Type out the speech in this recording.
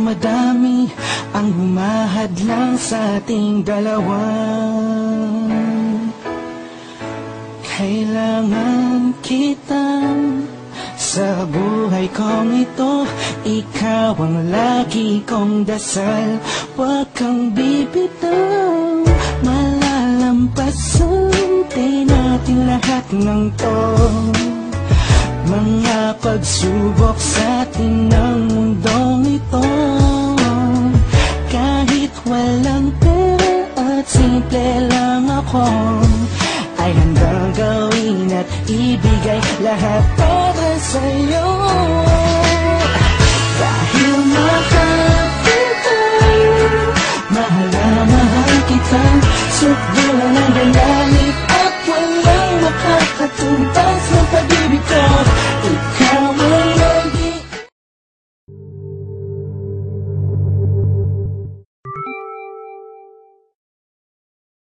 madami ang humahadlang sa ating dalawa. Kailangan kita sa buhay kong ito. Ikaw ang lagi kong dasal. Huwag kang bibitaw, malalampasan din natin lahat ng to. Mga pagsubok sa atin ng mundong ito. Kahit walang pera at simple lang ako, ay handang gawin at ibigay lahat para sa'yo.